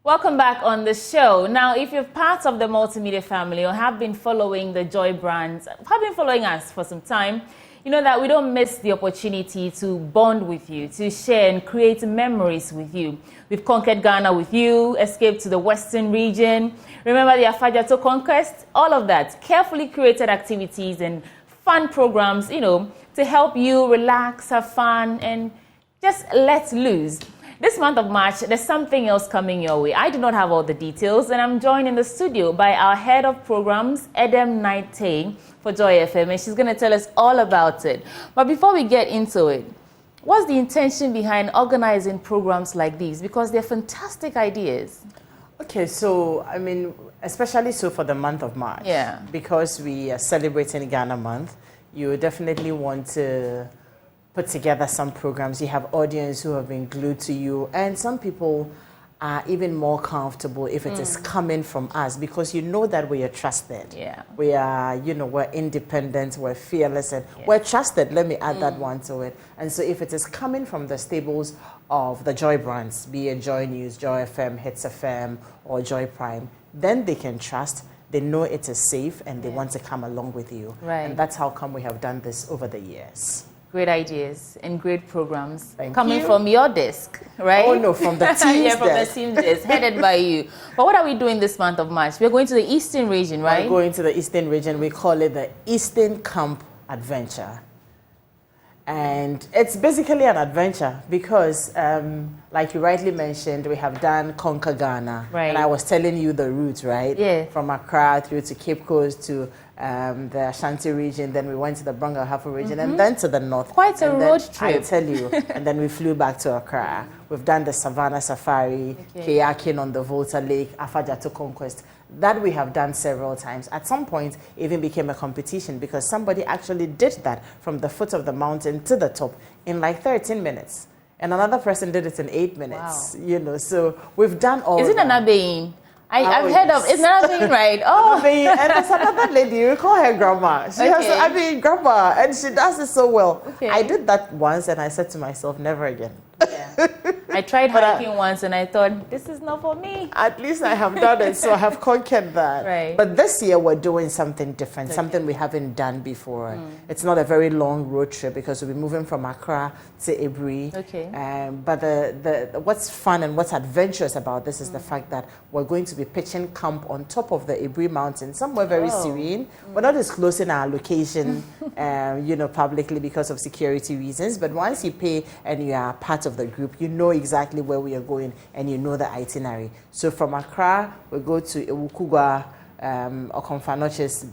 Welcome back on the show. Now, if you're part of the multimedia family or have been following the Joy brands, have been following us for some time, you know that we don't miss the opportunity to bond with you, to share and create memories with you. We've conquered Ghana with you, escaped to the Western region. Remember the Afajato conquest? All of that. Carefully curated activities and fun programs, to help you relax, have fun, and just let loose. This month of March, there's something else coming your way. I do not have all the details, and I'm joined in the studio by our head of programs, Edem Naite, for Joy FM, and she's going to tell us all about it. But before we get into it, what's the intention behind organizing programs like these? Because they're fantastic ideas. Okay, so, especially so for the month of March. Yeah. Because we are celebrating Ghana Month, you definitely want to put together some programs. You have audience who have been glued to you, and some people are even more comfortable if it is coming from us, because you know that we are trusted. Yeah. We are, we're independent, we're fearless, and we're trusted. Let me add that one to it. And so if it is coming from the stables of the Joy brands, be it JoyNews, Joy FM, Hits FM, or Joy Prime, then they can trust. They know it is safe, and they want to come along with you. Right. And that's how come we have done this over the years. Great ideas and great programs Coming from your desk, right? Oh no, from the team's yeah, from desk. the team's desk, headed by you. But what are we doing this month of March? We're going to the Eastern region, right? We're going to the Eastern region. We call it the Eastern Camp Adventure. And it's basically an adventure because, like you rightly mentioned, we have done Conquer Ghana. Right. And I was telling you the route, right? Yeah. From Accra through to Cape Coast to the Ashanti region. Then we went to the Branga-Ahafo region and then to the north. Quite a road trip. I tell you. And then we flew back to Accra. We've done the Savannah Safari, kayaking on the Volta Lake, Afajato Conquest. That we have done several times. At some point, it even became a competition because somebody actually did that from the foot of the mountain to the top in like 13 minutes. And another person did it in 8 minutes. Wow. So we've done all Is it that. Anabein? I've heard of it's Anabein, right? Oh, and there's another lady, we call her Grandma. She has, Grandma, and she does it so well. Okay. I did that once and I said to myself, never again. Yeah. I tried hiking once and I thought, this is not for me. At least I have done it, so I have conquered that. Right. But this year we're doing something different, something we haven't done before. It's not a very long road trip because we'll be moving from Accra to Ibri. Okay. But the what's fun and what's adventurous about this is the fact that we're going to be pitching camp on top of the Ibri mountain, somewhere very serene. We're not disclosing our location, publicly because of security reasons. But once you pay and you are part of the group, you know exactly where we are going and you know the itinerary. So from Accra, we go to Ewukugwa, Okomfo Anokye's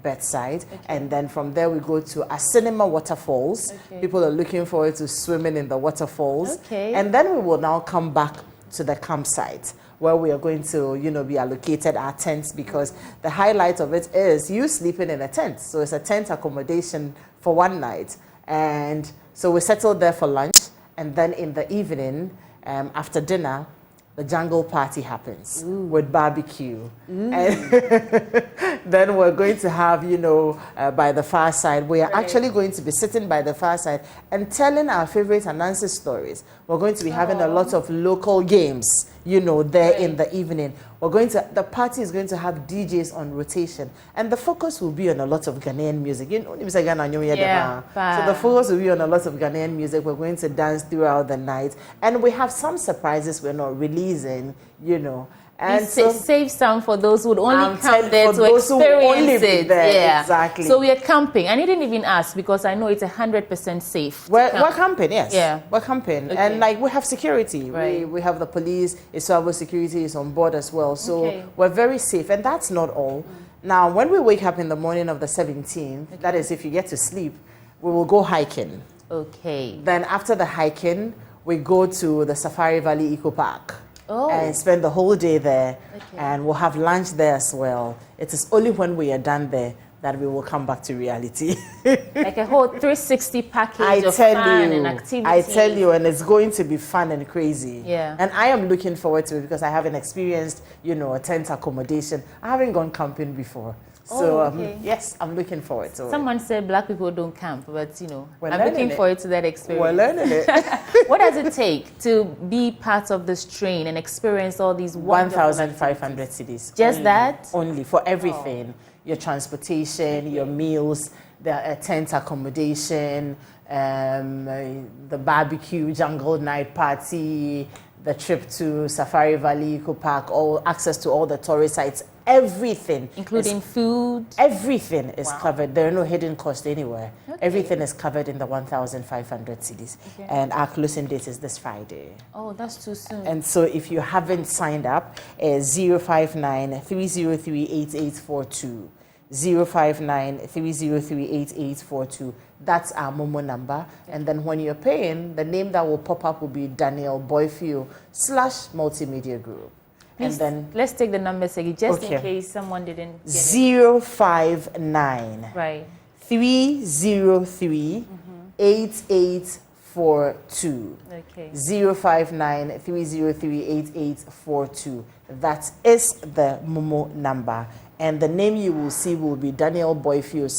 bedside, and then from there we go to Asinima waterfalls. People are looking forward to swimming in the waterfalls, and then we will now come back to the campsite where we are going to, be allocated our tents, because the highlight of it is you sleeping in a tent. So it's a tent accommodation for one night, and so we settled there for lunch. And then in the evening, after dinner, the jungle party happens with barbecue. And then we're going to have, by the far side, we are actually going to be sitting by the far side and telling our favorite Anansi stories. We're going to be having a lot of local games, there in the evening. The party is going to have DJs on rotation, and the focus will be on a lot of Ghanaian music. So the focus will be on a lot of Ghanaian music. We're going to dance throughout the night, and we have some surprises we're not releasing, And save some for those who would only come there to experience it. Exactly. So we are camping. And I didn't even ask because I know it's 100% safe. We're camping, yes. Yeah. We're camping. Okay. And we have security. Right. We have the police, Iswabo security is on board as well. So we're very safe. And that's not all. Now, when we wake up in the morning of the 17th, that is if you get to sleep, we will go hiking. Okay. Then after the hiking, we go to the Safari Valley Eco Park. And spend the whole day there, and we'll have lunch there as well. It is only when we are done there that we will come back to reality. Like a whole 360 package of fun and activity. I tell you, and it's going to be fun and crazy. Yeah. And I am looking forward to it because I haven't experienced, a tent accommodation. I haven't gone camping before. So yes, I'm looking forward to it. Someone said black people don't camp, but you know, We're I'm looking forward to that experience. We're learning it. What does it take to be part of this train and experience all these 1,500 cities? Just only, that? Only for everything. Your transportation, your meals, the tent accommodation, the barbecue, jungle night party, the trip to Safari Valley, Eco Park, all access to all the tourist sites, everything. Including food? Everything is covered. There are no hidden costs anywhere. Everything is covered in the 1,500 cities. And our closing date is this Friday. Oh, that's too soon. And so if you haven't signed up, 059-303-8842. 059-303-8842. That's our Momo number. And then when you're paying, the name that will pop up will be Daniel Boyfield /Multimedia Group. Please, and then let's take the numbers again, just in case someone didn't get 059 right 303 8842. Okay. 059 303 8842. That is the Momo number. And the name you will see will be Daniel Boyfield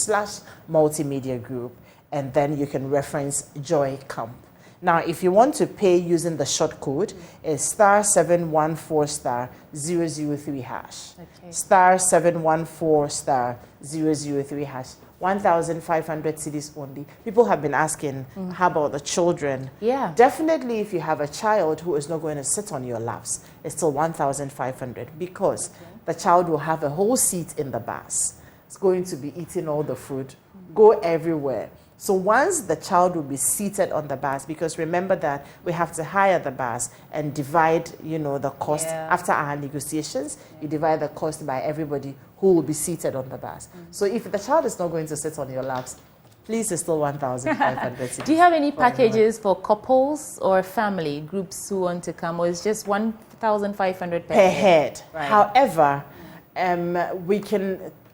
/Multimedia Group. And then you can reference Joy Camp. Now, if you want to pay using the short code, it's *714*003#. *714*003#. 1,500 cities only. People have been asking, how about the children? Yeah. Definitely, if you have a child who is not going to sit on your laps, it's still 1,500 because the child will have a whole seat in the bus. It's going to be eating all the food, go everywhere. So once the child will be seated on the bus, because remember that we have to hire the bus and divide, the cost after our negotiations. You divide the cost by everybody who will be seated on the bus. So if the child is not going to sit on your laps, please, it's still 1,500. Do you have any packages for couples or family groups who want to come, or is just 1,500 per head? Right. However,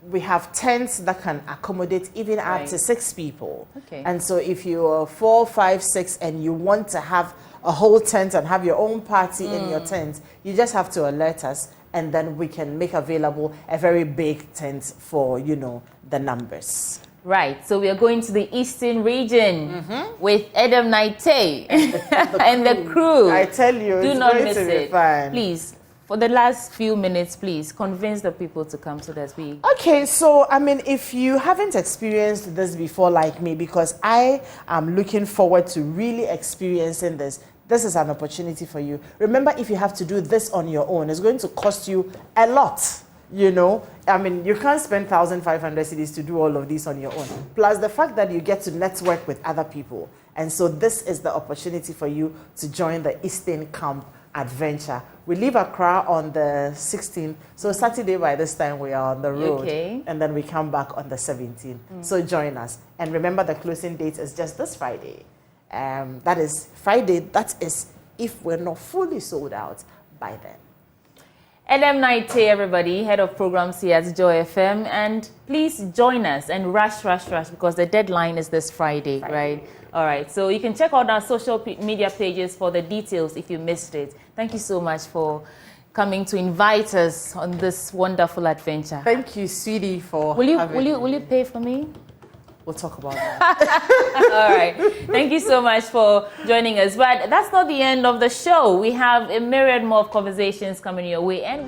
we have tents that can accommodate even up to 6 people. Okay. And so if you're 4, 5, 6 and you want to have a whole tent and have your own party in your tent, you just have to alert us and then we can make available a very big tent for, the numbers. Right, so we are going to the Eastern region with Adam Naite and the crew. I tell you, do it's not going miss to be it. fun. Please, for the last few minutes, please convince the people to come so that we. Okay, so if you haven't experienced this before like me, because I am looking forward to really experiencing this. This is an opportunity for you. Remember, if you have to do this on your own, it's going to cost you a lot. You can't spend 1,500 cities to do all of this on your own. Plus the fact that you get to network with other people. And so this is the opportunity for you to join the Eastern Camp Adventure. We leave Accra on the 16th. So Saturday by this time we are on the road. Okay. And then we come back on the 17th. So join us. And remember, the closing date is just this Friday. That is Friday. That is if we're not fully sold out by then. Adam Naite, everybody, head of programs here at Joy FM. And please join us and rush, because the deadline is this Friday, right? All right. So you can check out our social media pages for the details if you missed it. Thank you so much for coming to invite us on this wonderful adventure. Thank you, sweetie, for Will you pay for me? We'll talk about that. All right. Thank you so much for joining us. But that's not the end of the show. We have a myriad more of conversations coming your way. And